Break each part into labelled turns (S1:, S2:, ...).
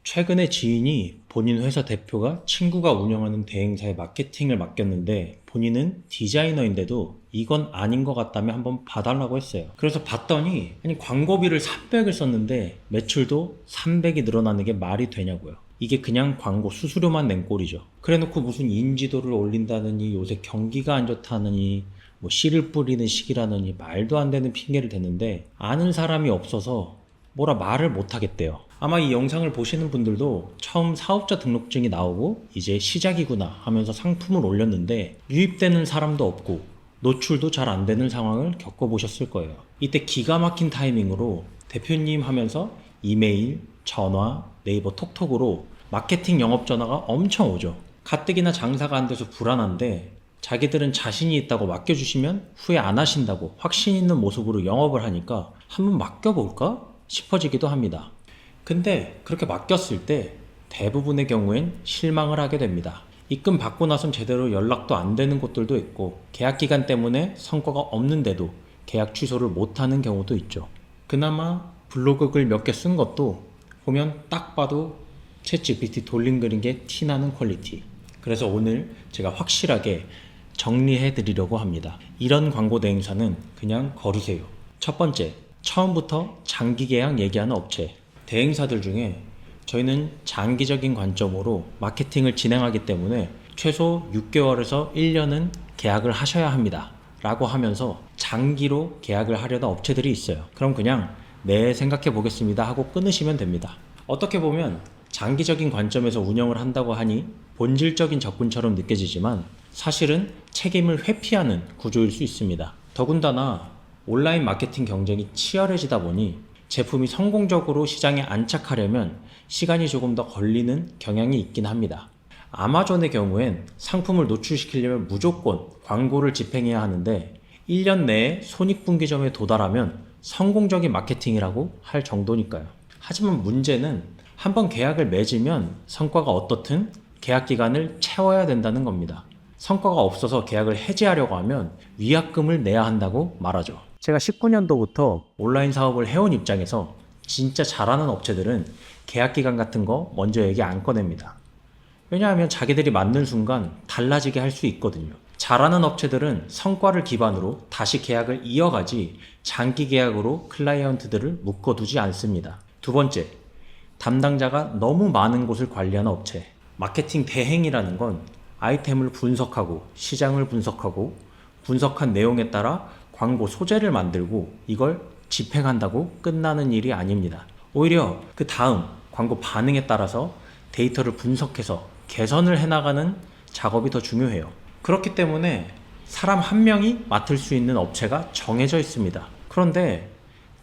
S1: 최근에 지인이 본인 회사 대표가 친구가 운영하는 대행사의 마케팅을 맡겼는데 본인은 디자이너인데도 이건 아닌 것 같다며 한번 봐달라고 했어요. 그래서 봤더니 아니 광고비를 300을 썼는데 매출도 300이 늘어나는 게 말이 되냐고요. 이게 그냥 광고 수수료만 낸 꼴이죠. 그래놓고 무슨 인지도를 올린다느니 요새 경기가 안 좋다느니 뭐 씨를 뿌리는 시기라느니 말도 안 되는 핑계를 대는데 아는 사람이 없어서 뭐라 말을 못 하겠대요. 아마 이 영상을 보시는 분들도 처음 사업자 등록증이 나오고 이제 시작이구나 하면서 상품을 올렸는데 유입되는 사람도 없고 노출도 잘 안 되는 상황을 겪어보셨을 거예요. 이때 기가 막힌 타이밍으로 대표님 하면서 이메일, 전화, 네이버 톡톡으로 마케팅 영업 전화가 엄청 오죠. 가뜩이나 장사가 안 돼서 불안한데 자기들은 자신이 있다고 맡겨주시면 후회 안 하신다고 확신 있는 모습으로 영업을 하니까 한번 맡겨볼까 싶어지기도 합니다. 근데 그렇게 맡겼을 때 대부분의 경우엔 실망을 하게 됩니다. 입금 받고 나선 제대로 연락도 안 되는 곳들도 있고 계약 기간 때문에 성과가 없는데도 계약 취소를 못하는 경우도 있죠. 그나마 블로그 글 몇 개 쓴 것도 보면 딱 봐도 챗GPT 돌림 그린 게 티나는 퀄리티. 그래서 오늘 제가 확실하게 정리해 드리려고 합니다. 이런 광고 대행사는 그냥 거르세요. 첫 번째, 처음부터 장기 계약 얘기하는 업체. 대행사들 중에 저희는 장기적인 관점으로 마케팅을 진행하기 때문에 최소 6개월에서 1년은 계약을 하셔야 합니다. 라고 하면서 장기로 계약을 하려는 업체들이 있어요. 그럼 그냥 네, 생각해 보겠습니다 하고 끊으시면 됩니다. 어떻게 보면 장기적인 관점에서 운영을 한다고 하니 본질적인 접근처럼 느껴지지만 사실은 책임을 회피하는 구조일 수 있습니다. 더군다나 온라인 마케팅 경쟁이 치열해지다 보니 제품이 성공적으로 시장에 안착하려면 시간이 조금 더 걸리는 경향이 있긴 합니다. 아마존의 경우엔 상품을 노출시키려면 무조건 광고를 집행해야 하는데 1년 내에 손익분기점에 도달하면 성공적인 마케팅이라고 할 정도니까요. 하지만 문제는 한번 계약을 맺으면 성과가 어떻든 계약 기간을 채워야 된다는 겁니다. 성과가 없어서 계약을 해지하려고 하면 위약금을 내야 한다고 말하죠. 제가 19년도부터 온라인 사업을 해온 입장에서 진짜 잘하는 업체들은 계약 기간 같은 거 먼저 얘기 안 꺼냅니다. 왜냐하면 자기들이 맞는 순간 달라지게 할 수 있거든요. 잘하는 업체들은 성과를 기반으로 다시 계약을 이어가지 장기 계약으로 클라이언트들을 묶어두지 않습니다. 두 번째, 담당자가 너무 많은 곳을 관리하는 업체. 마케팅 대행이라는 건 아이템을 분석하고 시장을 분석하고 분석한 내용에 따라 광고 소재를 만들고 이걸 집행한다고 끝나는 일이 아닙니다. 오히려 그 다음 광고 반응에 따라서 데이터를 분석해서 개선을 해나가는 작업이 더 중요해요. 그렇기 때문에 사람 한 명이 맡을 수 있는 업체가 정해져 있습니다. 그런데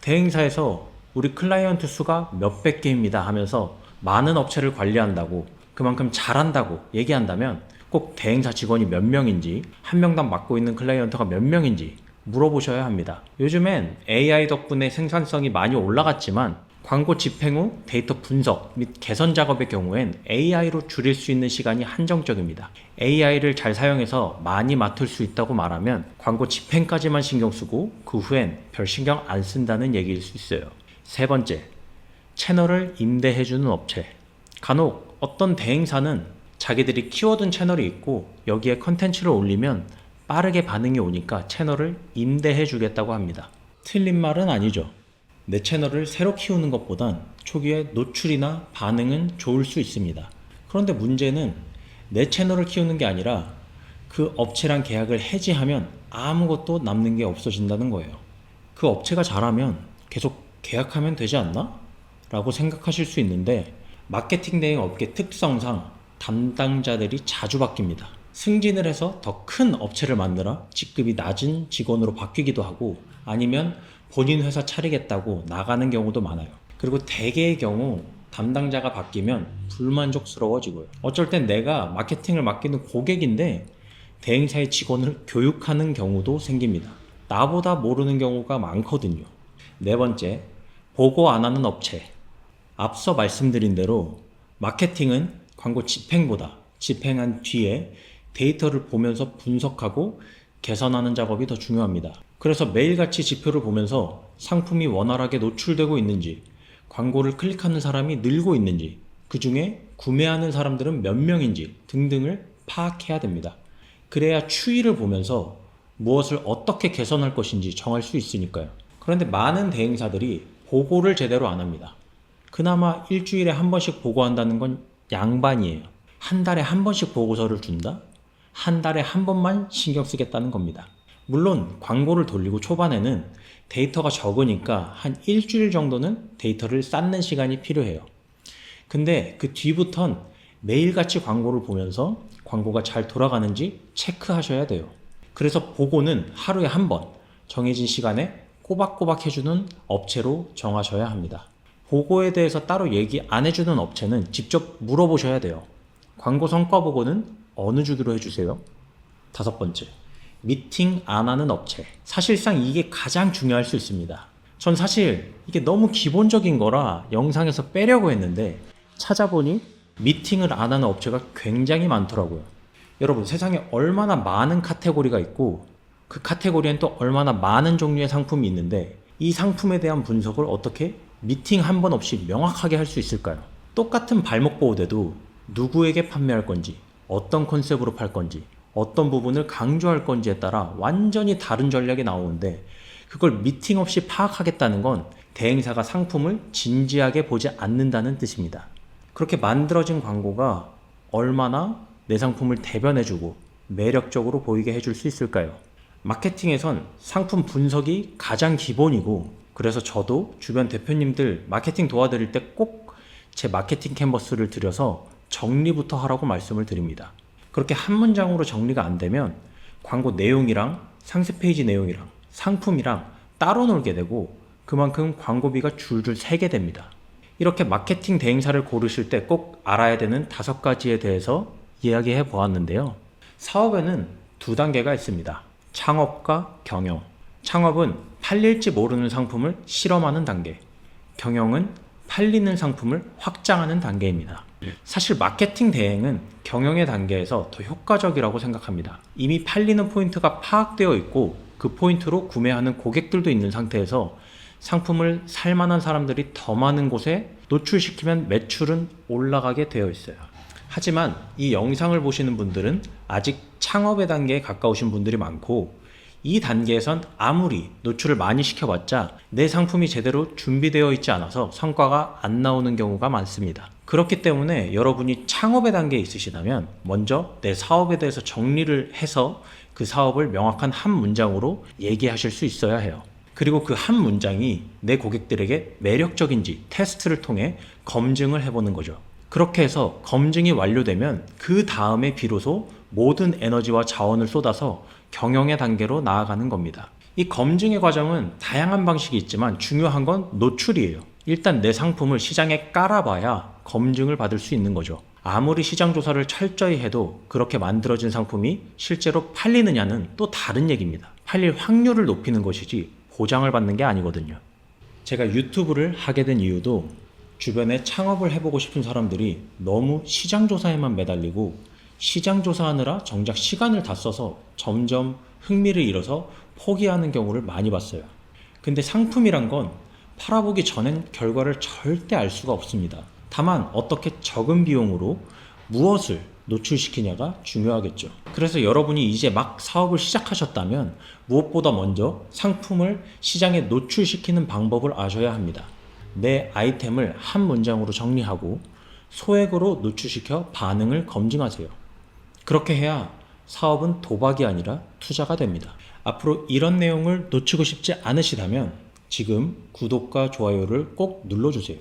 S1: 대행사에서 우리 클라이언트 수가 몇백 개입니다 하면서 많은 업체를 관리한다고 그만큼 잘한다고 얘기한다면 꼭 대행사 직원이 몇 명인지 한 명당 맡고 있는 클라이언트가 몇 명인지 물어보셔야 합니다. 요즘엔 AI 덕분에 생산성이 많이 올라갔지만 광고 집행 후 데이터 분석 및 개선 작업의 경우엔 AI로 줄일 수 있는 시간이 한정적입니다. AI를 잘 사용해서 많이 맡을 수 있다고 말하면 광고 집행까지만 신경 쓰고 그 후엔 별 신경 안 쓴다는 얘기일 수 있어요. 세 번째, 채널을 임대해주는 업체. 간혹 어떤 대행사는 자기들이 키워둔 채널이 있고 여기에 컨텐츠를 올리면 빠르게 반응이 오니까 채널을 임대해 주겠다고 합니다. 틀린 말은 아니죠. 내 채널을 새로 키우는 것보단 초기에 노출이나 반응은 좋을 수 있습니다. 그런데 문제는 내 채널을 키우는 게 아니라 그 업체랑 계약을 해지하면 아무것도 남는 게 없어진다는 거예요. 그 업체가 잘하면 계속 계약하면 되지 않나? 라고 생각하실 수 있는데 마케팅 대행 업계 특성상 담당자들이 자주 바뀝니다. 승진을 해서 더 큰 업체를 만들어 직급이 낮은 직원으로 바뀌기도 하고 아니면 본인 회사 차리겠다고 나가는 경우도 많아요. 그리고 대개의 경우 담당자가 바뀌면 불만족스러워지고요. 어쩔 땐 내가 마케팅을 맡기는 고객인데 대행사의 직원을 교육하는 경우도 생깁니다. 나보다 모르는 경우가 많거든요. 네 번째, 보고 안 하는 업체. 앞서 말씀드린 대로 마케팅은 광고 집행보다 집행한 뒤에 데이터를 보면서 분석하고 개선하는 작업이 더 중요합니다. 그래서 매일같이 지표를 보면서 상품이 원활하게 노출되고 있는지, 광고를 클릭하는 사람이 늘고 있는지, 그 중에 구매하는 사람들은 몇 명인지 등등을 파악해야 됩니다. 그래야 추이를 보면서 무엇을 어떻게 개선할 것인지 정할 수 있으니까요. 그런데 많은 대행사들이 보고를 제대로 안 합니다. 그나마 일주일에 한 번씩 보고한다는 건 양반이에요. 한 달에 한 번씩 보고서를 준다? 한 달에 한 번만 신경 쓰겠다는 겁니다. 물론 광고를 돌리고 초반에는 데이터가 적으니까 한 일주일 정도는 데이터를 쌓는 시간이 필요해요. 근데 그 뒤부턴 매일같이 광고를 보면서 광고가 잘 돌아가는지 체크하셔야 돼요. 그래서 보고는 하루에 한 번 정해진 시간에 꼬박꼬박 해주는 업체로 정하셔야 합니다. 보고에 대해서 따로 얘기 안 해주는 업체는 직접 물어보셔야 돼요. 광고 성과 보고는 어느 주기로 해주세요? 5번째, 미팅 안 하는 업체. 사실상 이게 가장 중요할 수 있습니다. 전 사실 이게 너무 기본적인 거라 영상에서 빼려고 했는데 찾아보니 미팅을 안 하는 업체가 굉장히 많더라고요. 여러분, 세상에 얼마나 많은 카테고리가 있고 그 카테고리엔 또 얼마나 많은 종류의 상품이 있는데 이 상품에 대한 분석을 어떻게 미팅 한 번 없이 명확하게 할 수 있을까요? 똑같은 발목 보호대도 누구에게 판매할 건지, 어떤 컨셉으로 팔 건지, 어떤 부분을 강조할 건지에 따라 완전히 다른 전략이 나오는데 그걸 미팅 없이 파악하겠다는 건 대행사가 상품을 진지하게 보지 않는다는 뜻입니다. 그렇게 만들어진 광고가 얼마나 내 상품을 대변해주고 매력적으로 보이게 해줄 수 있을까요? 마케팅에선 상품 분석이 가장 기본이고, 그래서 저도 주변 대표님들 마케팅 도와드릴 때 꼭 제 마케팅 캔버스를 들여서 정리부터 하라고 말씀을 드립니다. 그렇게 한 문장으로 정리가 안 되면 광고 내용이랑 상세 페이지 내용이랑 상품이랑 따로 놀게 되고 그만큼 광고비가 줄줄 새게 됩니다. 이렇게 마케팅 대행사를 고르실 때 꼭 알아야 되는 5가지에 대해서 이야기해 보았는데요. 사업에는 2단계가 있습니다. 창업과 경영. 창업은 팔릴지 모르는 상품을 실험하는 단계. 경영은 팔리는 상품을 확장하는 단계입니다. 사실 마케팅 대행은 경영의 단계에서 더 효과적이라고 생각합니다. 이미 팔리는 포인트가 파악되어 있고 그 포인트로 구매하는 고객들도 있는 상태에서 상품을 살만한 사람들이 더 많은 곳에 노출시키면 매출은 올라가게 되어 있어요. 하지만 이 영상을 보시는 분들은 아직 창업의 단계에 가까우신 분들이 많고 이 단계에선 아무리 노출을 많이 시켜봤자 내 상품이 제대로 준비되어 있지 않아서 성과가 안 나오는 경우가 많습니다. 그렇기 때문에 여러분이 창업의 단계에 있으시다면 먼저 내 사업에 대해서 정리를 해서 그 사업을 명확한 한 문장으로 얘기하실 수 있어야 해요. 그리고 그 한 문장이 내 고객들에게 매력적인지 테스트를 통해 검증을 해보는 거죠. 그렇게 해서 검증이 완료되면 그 다음에 비로소 모든 에너지와 자원을 쏟아서 경영의 단계로 나아가는 겁니다. 이 검증의 과정은 다양한 방식이 있지만 중요한 건 노출이에요. 일단 내 상품을 시장에 깔아봐야 검증을 받을 수 있는 거죠. 아무리 시장 조사를 철저히 해도 그렇게 만들어진 상품이 실제로 팔리느냐는 또 다른 얘기입니다. 팔릴 확률을 높이는 것이지 보장을 받는 게 아니거든요. 제가 유튜브를 하게 된 이유도 주변에 창업을 해보고 싶은 사람들이 너무 시장 조사에만 매달리고 시장 조사하느라 정작 시간을 다 써서 점점 흥미를 잃어서 포기하는 경우를 많이 봤어요. 근데 상품이란 건 팔아보기 전엔 결과를 절대 알 수가 없습니다. 다만 어떻게 적은 비용으로 무엇을 노출시키냐가 중요하겠죠. 그래서 여러분이 이제 막 사업을 시작하셨다면 무엇보다 먼저 상품을 시장에 노출시키는 방법을 아셔야 합니다. 내 아이템을 한 문장으로 정리하고 소액으로 노출시켜 반응을 검증하세요. 그렇게 해야 사업은 도박이 아니라 투자가 됩니다. 앞으로 이런 내용을 놓치고 싶지 않으시다면 지금 구독과 좋아요를 꼭 눌러주세요.